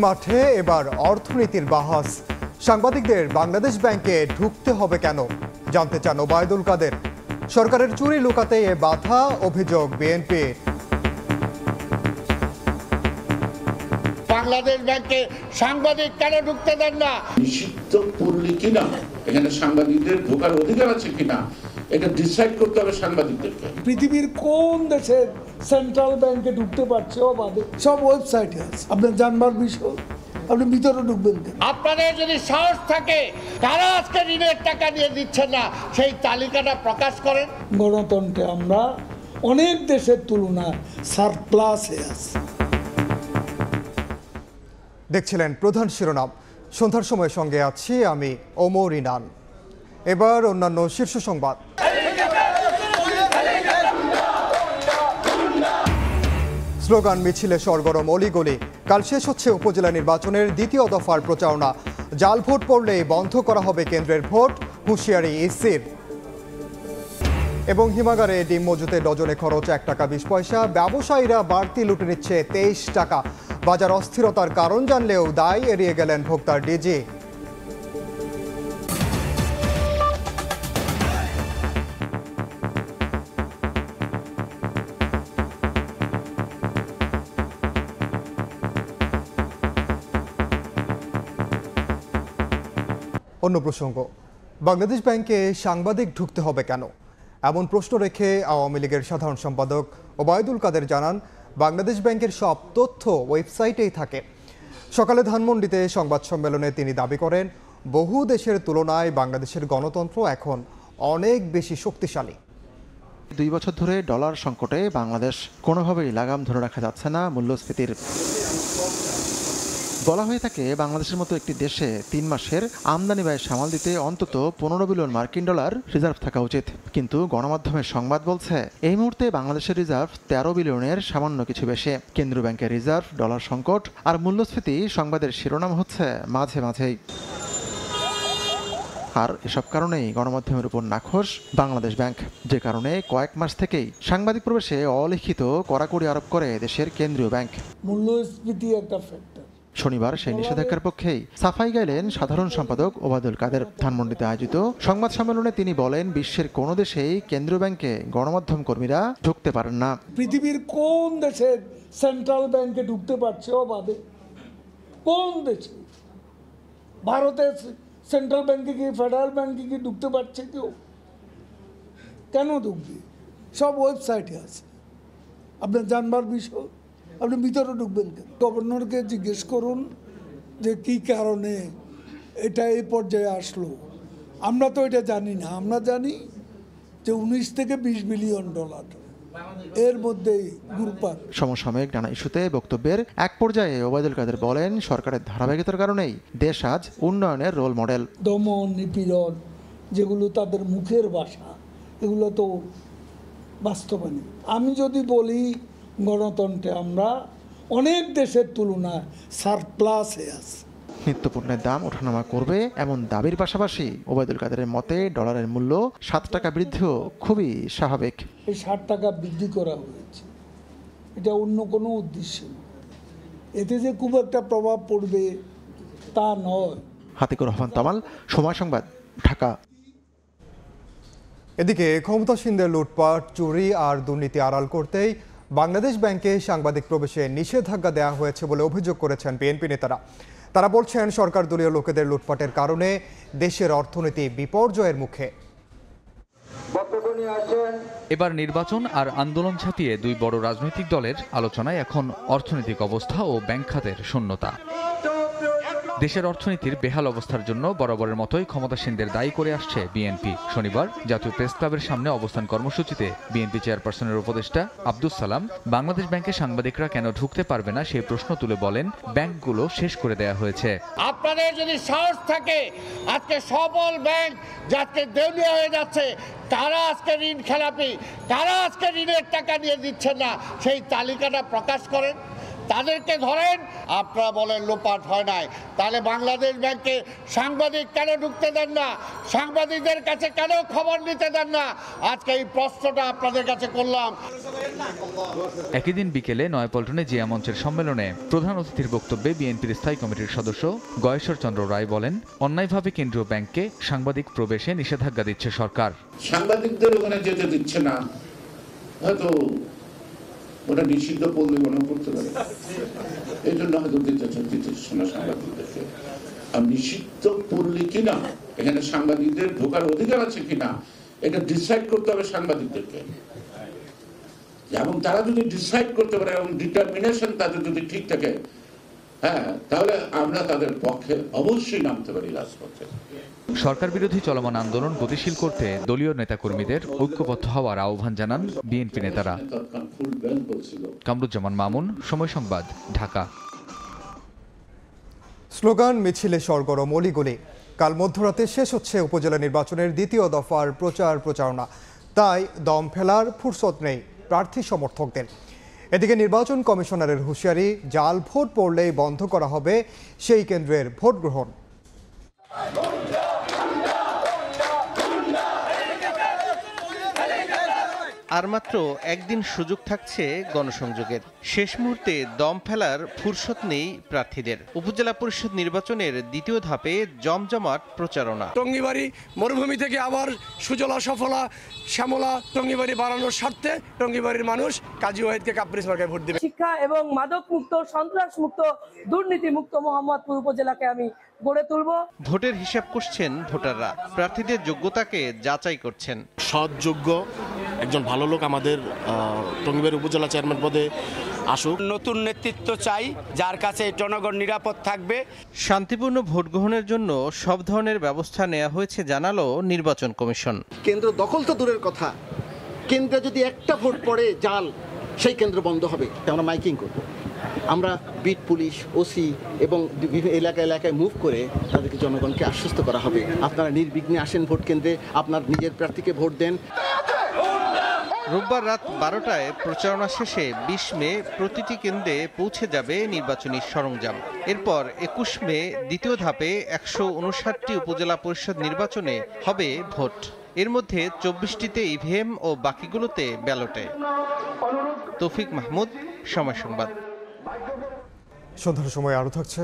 মাঠে এবার অর্থনীতির বাহাস। সাংবাদিকদের বাংলাদেশ ব্যাংকে ঢুকতে হবে কেন জানতে চান ওবায়দুল কাদের। সরকারের চুরি লুকাতে এ বাধা অভিযোগ বিএনপি। বাংলাদেশ ব্যাংকে সাংবাদিক কেন ঢুকতে দেন না? নিষিদ্ধ পল্লী কিনা, এখানে সাংবাদিকদের ঢোকার অধিকার আছে কিনা এটা ডিসাইড করতে হবে সাংবাদিকদেরকে। পৃথিবীর কোন দেশে সেন্ট্রাল ব্যাংকে ঢুকতে পারছে বাদে সব ওয়েবসাইটে আছে। আপনার জানবার বিষয়, আপনি ভিতরে ঢুকবেন কেন? আপনাদের যদি সাহস থাকে তারা আজকে ঋণের টাকা দিয়ে দিচ্ছেন না, সেই তালিকাটা প্রকাশ করেন। গণতন্ত্রে আমরা অনেক দেশের তুলনায় সারপ্লাসে আছি। দেখছিলেন প্রধান শিরোনাম। সন্ধ্যার সময় সঙ্গে আছি আমি ওমর ইনান। এবার অন্যান্য শীর্ষ সংবাদ। স্লোগান মিছিলে সরগরম অলিগলি। কাল শেষ হচ্ছে উপজেলা নির্বাচনের দ্বিতীয় দফার প্রচারণা। জাল ভোট পড়লেই বন্ধ করা হবে কেন্দ্রের ভোট, হুঁশিয়ারি ইসির। এবং হিমাগারে ডিম মজুতে ডজনে খরচ 1 টাকা 20 পয়সা। ব্যবসায়ীরা বাড়তি লুটে নিচ্ছে 23 টাকা। বাজার অস্থিরতার কারণ জানলেও দায় এড়িয়ে গেলেন ভোক্তার ডিজি। অন্য প্রসঙ্গ, বাংলাদেশ ব্যাংকে সাংবাদিক ঢুকতে হবে কেন এমন প্রশ্ন রেখে আওয়ামী লীগের সাধারণ সম্পাদক ওবায়দুল কাদের জানান, বাংলাদেশ ব্যাংকের সব তথ্য ওয়েবসাইটেই থাকে। সকালে ধানমন্ডিতে সংবাদ সম্মেলনে তিনি দাবি করেন, বহু দেশের তুলনায় বাংলাদেশের গণতন্ত্র এখন অনেক বেশি শক্তিশালী। 2 বছর ধরে ডলার সংকটে বাংলাদেশ কোনোভাবেই লাগাম ধরে রাখা যাচ্ছে না মূল্যস্ফীতির। বলা হয়ে থাকে বাংলাদেশের মতো একটি দেশে 3 মাসের আমদানি ব্যয় সামাল দিতে অন্তত 15 বিলিয়ন মার্কিন ডলার রিজার্ভ থাকা উচিত। কিন্তু গণমাধ্যমের সংবাদ বলছে এই মুহূর্তে বাংলাদেশের রিজার্ভ 13 বিলিয়নের সামান্য কিছু বেশি। কেন্দ্রীয় ব্যাংকের রিজার্ভ, ডলার সংকট আর মূল্যস্ফীতি সংবাদের শিরোনাম হচ্ছে মাঝে মাঝেই। আর এসব কারণেই গণমাধ্যমের উপর নাখোশ বাংলাদেশ ব্যাংক, যে কারণে কয়েক মাস থেকেই সাংবাদিক প্রবেশে অলিখিত কড়াকড়ি আরোপ করে দেশের কেন্দ্রীয় ব্যাংক। মূল্যস্ফীতি একটা ফ্যাক্টর। শনিবার সেই নিষেধাজ্ঞার পক্ষেই সাফাই গাইলেন সাধারণ সম্পাদক ওবায়দুল কাদের। ধানমন্ডিতে আয়োজিত সংবাদ সম্মেলনে তিনি বলেন, বিশ্বের কোনো দেশেই কেন্দ্রীয় ব্যাংকে গণমাধ্যম কর্মীরা ঢুকতে পারেন না। পৃথিবীর কোন দেশে সেন্ট্রাল ব্যাংকে ঢুকতে পারছে বাদে কোন দেশে? ভারতের সেন্ট্রাল ব্যাংকে কি, ফেডারেল ব্যাংকে কি ঢুকতে পারছে কেউ? কেন ঢুকবে? সব ওয়েবসাইটে আছে। আপনার জানবার বিষয়, আপনি ভিতরে ঢুকবেন কেন? গভর্নরকে জিজ্ঞেস করুন যে কি কারণে এটা এই পর্যায়ে আসলো। আমরা তো এটা জানি না। আমরা জানি যে 19 থেকে 20 বিলিয়ন ডলার এর মধ্যেই গ্রুপার। সমসাময়িক নানা ইস্যুতে বক্তব্যের এক পর্যায়ে ওবায়দুল কাদের বলেন, সরকারের ধারাবাহিকতার কারণেই দেশ আজ উন্নয়নের রোল মডেল। দমন নিপীড়ন যেগুলো তাদের মুখের ভাষা, এগুলো তো বাস্তবায়ন। আমি যদি বলি গণতন্ত্রে আমরা অনেক দেশের তুলনায় সারপ্লাসে আছি। নিত্যপণ্যের দাম ওঠানামা করবে এমন দাবির পাশাপাশি ওবায়দুল কাদেরের মতে ডলারের মূল্য 7 টাকা বৃদ্ধিও খুবই স্বাভাবিক। এই 60 টাকা বৃদ্ধি করা হয়েছে, এটা অন্য কোনো উদ্দেশ্য নয়। এতে যে খুব একটা প্রভাব পড়বে তা নয়। হাতিকুর রহমান তামাল, সময় সংবাদ, ঢাকা। এদিকে ক্ষমতাসীনদের লুটপাট, চুরি আর দুর্নীতি আড়াল করতেই বাংলাদেশ ব্যাংকে সাংবাদিক প্রবেশে নিষেধাজ্ঞা দেওয়া হয়েছে বলে অভিযোগ করেছেন বিএনপি নেতারা। তারা বলছেন, সরকার দলীয় লোকেদের লুটপাটের কারণে দেশের অর্থনীতি বিপর্যয়ের মুখে। এবার নির্বাচন আর আন্দোলন ছাপিয়ে 2 বড় রাজনৈতিক দলের আলোচনায় এখন অর্থনৈতিক অবস্থা ও ব্যাংক খাতের শূন্যতা। দেশের অর্থনীতির বেহাল অবস্থার জন্য বরাবরের মতোই ক্ষমতাসীনদের দায়ী করে আসছে বিএনপি। শনিবার জাতীয় প্রেস ক্লাবের সামনে অবস্থান কর্মসূচিতে বিএনপি চেয়ারপারসনের উপদেষ্টা আব্দুস সালাম বাংলাদেশ ব্যাংকে সাংবাদিকরা কেন ঢুকতে পারবে না সেই প্রশ্ন তুলে বলেন, ব্যাংকগুলো শেষ করে দেয়া হয়েছে। আপনাদের যদি সাহস থাকে, আজকে সবল ব্যাংক যাতে দেউলিয়া হয়ে যাচ্ছে, তারা আজকে ঋণ খেলাপি, তারা আজকে ঋণের টাকা দিয়ে দিচ্ছেন না, সেই তালিকাটা প্রকাশ করেন। তাদেরকে ধরেন। আপনারা বলেন লোপাট হয় নাই, তাহলে বাংলাদেশ ব্যাংকে সাংবাদিক কেন ঢুকতে দেন না? সাংবাদিকদের কাছে কেন খবর নিতে দেন না? আজকে এই প্রশ্নটা আপনাদের কাছে করলাম। একই দিন বিকেলে নয়াপল্টনে জিয়া মঞ্চের সম্মেলনে প্রধান অতিথির বক্তব্যে বিএনপির স্থায়ী কমিটির সদস্য গয়েশ্বর চন্দ্র রায় বলেন, অন্যায়ভাবে কেন্দ্রীয় ব্যাংকে সাংবাদিক প্রবেশে নিষেধাজ্ঞা দিচ্ছে সরকার। সাংবাদিকদের ওখানে যেতে দিচ্ছে না, হয়তো ওটা নিষিদ্ধ পল্লী মনে করতে পারে, এই জন্য হয়তো দিতেছে না সাংবাদিকদেরকে। আর নিষিদ্ধ পল্লী কিনা, এখানে সাংবাদিকদের ঢোকার অধিকার আছে কিনা, এটা ডিসাইড করতে হবে সাংবাদিকদেরকে। এবং তারা যদি ডিসাইড করতে পারে এবং ডিটারমিনেশন তাদের যদি ঠিক থাকে, হ্যাঁ, তাহলে আমরা তাদের পক্ষে অবশ্যই নামতে পারি রাজপথে। সরকার বিরোধী চলমান আন্দোলন গতিশীল করতে দলীয় নেতাকর্মীদের ঐক্যবদ্ধ হওয়ার আহ্বান জানান বিএনপি নেতারা। কামরুজ্জামান মামুন, সময় সংবাদ, ঢাকা। স্লোগান মিছিলে সরগরম অলিগলি। কাল মধ্যরাতে শেষ হচ্ছে উপজেলা নির্বাচনের দ্বিতীয় দফার প্রচারণা, তাই দম ফেলার ফুরসত নেই প্রার্থী সমর্থকদের। এদিকে নির্বাচন কমিশনারের হুঁশিয়ারি, জাল ভোট পড়লেই বন্ধ করা হবে সেই কেন্দ্রের ভোট গ্রহণ। আর মাত্র একদিন সুযোগ থাকছে গণসংযোগের। শেষ মুহূর্তে দম ফেলার ফুরসত নেই প্রার্থীদের। উপজেলা পরিষদ নির্বাচনের দ্বিতীয় ধাপে জমজমাট প্রচারণা। টঙ্গিবাড়ি মরুভূমি থেকে আবার সুজলা সফলা শ্যামলা টঙ্গিবাড়ি বাড়ানোর স্বার্থে টঙ্গিবাড়ির মানুষ কাজী ওয়াহিদকে কাপ্রিস মার্কায় ভোট দেবে। শিক্ষা এবং মাদক মুক্ত, সন্ত্রাস মুক্ত, দুর্নীতি মুক্ত মোহাম্মদপুর উপজেলাকে আমি গড়ে তুলব। ভোটের হিসাব করছেন ভোটাররা, প্রার্থীদের যোগ্যতাকে যাচাই করছেন। সৎ যোগ্য একজন ভালো লোক আমাদের টঙ্গিবাড়ি উপজেলা চেয়ারম্যান পদে আসুক। নতুন নেতৃত্ব চাই, যার কাছে জনগণ নিরাপদ থাকবে। শান্তিপূর্ণ ভোট গ্রহণের জন্য সব ধরনের ব্যবস্থা নেওয়া হয়েছে জানালো নির্বাচন কমিশন। কেন্দ্র দখল তো দূরের কথা, কেন্দ্রে যদি একটা ভোট পড়ে জাল, সেই কেন্দ্র বন্ধ হবে। আমরা মাইকিং করব, আমরা বিট পুলিশ, ওসি এবং বিভিন্ন এলাকায় মুভ করে তাদেরকে জনগণকে আশ্বস্ত করা হবে, আপনারা নির্বিঘ্নে আসেন ভোট কেন্দ্রে, আপনার নিজের প্রার্থীকে ভোট দেন। রোববার রাত 12টায় প্রচারণা শেষে 20 মে প্রতিটি কেন্দ্রে পৌঁছে যাবে নির্বাচনী সরঞ্জাম। এরপর 21 মে দ্বিতীয় ধাপে 159টি উপজেলা পরিষদ নির্বাচনে হবে ভোট। এর মধ্যে 24টিতে ইভিএম ও বাকিগুলোতে ব্যালটে। তৌফিক মাহমুদ, সময় সংবাদ। সন্ধ্যার সময় আরও থাকছে।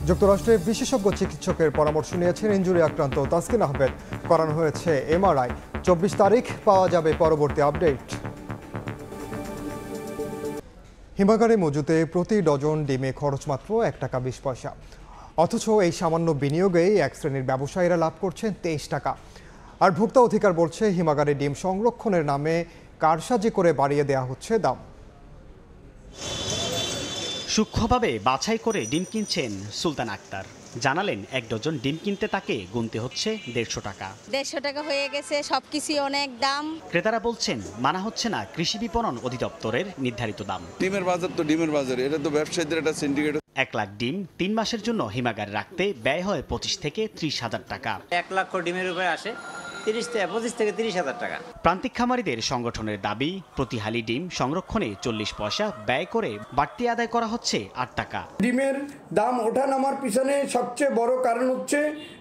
যুক্তরাষ্ট্রের বিশেষজ্ঞ চিকিৎসকের পরামর্শ নিয়েছেন ইনজুরি আক্রান্ত তাসকিন আহমেদ। করানো হয়েছে এমআরআই। 24 তারিখ পাওয়া যাবে পরবর্তী আপডেট। হিমাগারে মজুতে প্রতি ডজন ডিমে খরচ মাত্র 1 টাকা 20 পয়সা, অথচ এই সামান্য বিনিয়োগেই এক শ্রেণীর ব্যবসায়ীরা লাভ করছেন 23 টাকা। আর ভোক্তা অধিকার বলছে হিমাগারে ডিম সংরক্ষণের নামে কারসাজি করে বাড়িয়ে দেওয়া হচ্ছে দাম। সূক্ষ্মভাবে বাছাই করে ডিম কিনছেন সুলতান আক্তার। জানালেন 1 ডজন ডিম কিনতে তাকে গুনতে হচ্ছে 150 টাকা। 150 টাকা হয়ে গেছে, সবকিছু অনেক দাম। ক্রেতারা বলছেন মানা হচ্ছে না কৃষি বিপণন অধিদপ্তরের নির্ধারিত দাম। ডিমের বাজার তো ডিমের বাজার, এটা তো ব্যবসায়ীদের একটা সিন্ডিকেট। 1 লাখ ডিম 3 মাসের জন্য হিমাগারে রাখতে ব্যয় হয় 25 থেকে 30 হাজার টাকা। 1 লাখ ডিমের উপরে আসে 25 থেকে 30 হাজার টাকা। প্রান্তিক খামারিদের সংগঠনের দাবি, প্রতি হালি ডিম সংরক্ষণে 40 পয়সা ব্যয় করে বাড়তি আদায় করা হচ্ছে 8 টাকা। ডিমের দাম ওঠা নামার পিছনে সবচেয়ে বড় কারণ হচ্ছে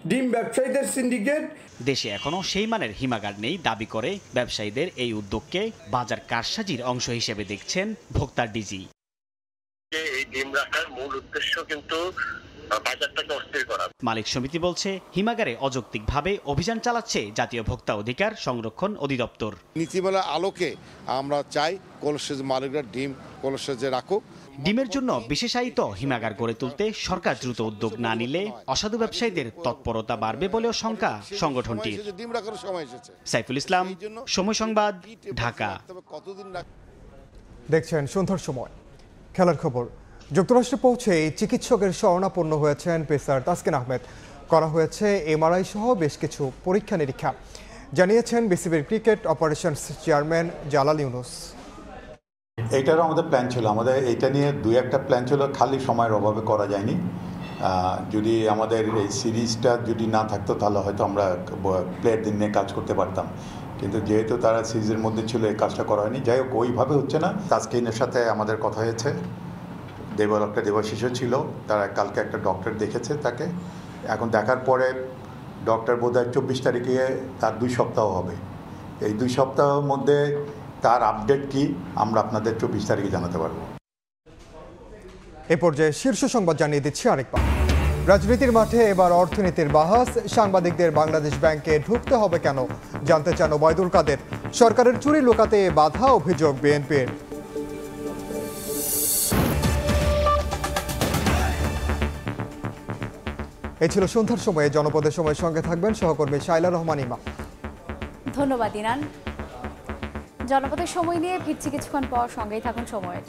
ডিম ব্যবসায়ীদের সিন্ডিকেট। দেশে এখনো সেই মানের হিমাগার নেই দাবি করে ব্যবসায়ীদের এই উদ্যোগকে বাজার কারসাজির অংশ হিসেবে দেখছেন ভোক্তা ডিজি। এই ডিম রাখার মূল উদ্দেশ্য কিন্তু বাজারটাকে অস্থির করা। মালিক সমিতি বলছে হিমাগারে অযৌক্তিকভাবে অভিযান চালাচ্ছে জাতীয় ভোক্তা অধিকার সংরক্ষণ অধিদপ্তর। নীতিমালার আলোকে আমরা চাই কোলসেজ মালিকরা ডিম কোলসেজে রাখুক। ডিমের জন্য বিশেষায়িত হিমাগার গড়ে তুলতে সরকার দ্রুত উদ্যোগ না নিলে অসাধু ব্যবসায়ীদের তৎপরতা বাড়বে বলেও শঙ্কা সংগঠনটির। সাইফুল ইসলাম, সময় সংবাদ, ঢাকা। দেখছেন সন্ধ্যার সময়। খেলার খবর। যুক্তরাষ্ট্রে পৌঁছে চিকিৎসকের শরণাপন্ন হয়েছেন পেসার তাসকিন আহমেদ। করা হয়েছে এমআরআই সহ বেশ কিছু পরীক্ষা নিরীক্ষা, জানিয়েছেন বিসিবির cricket operations chairman Jalal Yunus. এইটারও আমাদের প্ল্যান ছিল, আমাদের এইটা নিয়ে 2-1টা প্ল্যান ছিল, খালি সময়ের অভাবে করা যায়নি। যদি আমাদের এই সিরিজটা যদি না থাকতো তাহলে হয়তো আমরা প্লেয়ারদের নিয়ে কাজ করতে পারতাম, কিন্তু যেহেতু তারা সিরিজের মধ্যে ছিল এই কাজটা করা হয়নি। যাই হোক, ওইভাবে হচ্ছে না। তাসকিনের সাথে আমাদের কথা হয়েছে, দেবাশিসও ছিল, তারা কালকে একটা ডক্টর দেখেছে তাকে। এখন দেখার পরে ডক্টর বোধহয় 24 তারিখে তার 2 সপ্তাহ হবে। এই 2 সপ্তাহের মধ্যে তার আপডেট কি আমরা আপনাদের 24 তারিখে জানাতে পারবো। এ পর্যায়ে শীর্ষ সংবাদ জানিয়ে দিচ্ছি আরেকবার। রাজনীতির মাঠে এবার অর্থনীতির বাহাস, সাংবাদিকদের বাংলাদেশ ব্যাংকে ঢুকতে হবে কেন জানতে চান ওবায়দুল কাদের। সরকারের চুরি লুকাতে বাধা অভিযোগ বিএনপির। এই ছিল সন্ধ্যার সময়ে জনপদের সময়ের সঙ্গে থাকবেন সহকর্মী শাইলা রহমান ইমা। ধন্যবাদ ইনান। জনপদের সময় নিয়ে ফিরছি কিছুক্ষণ পর, সঙ্গেই থাকুন সময়ের।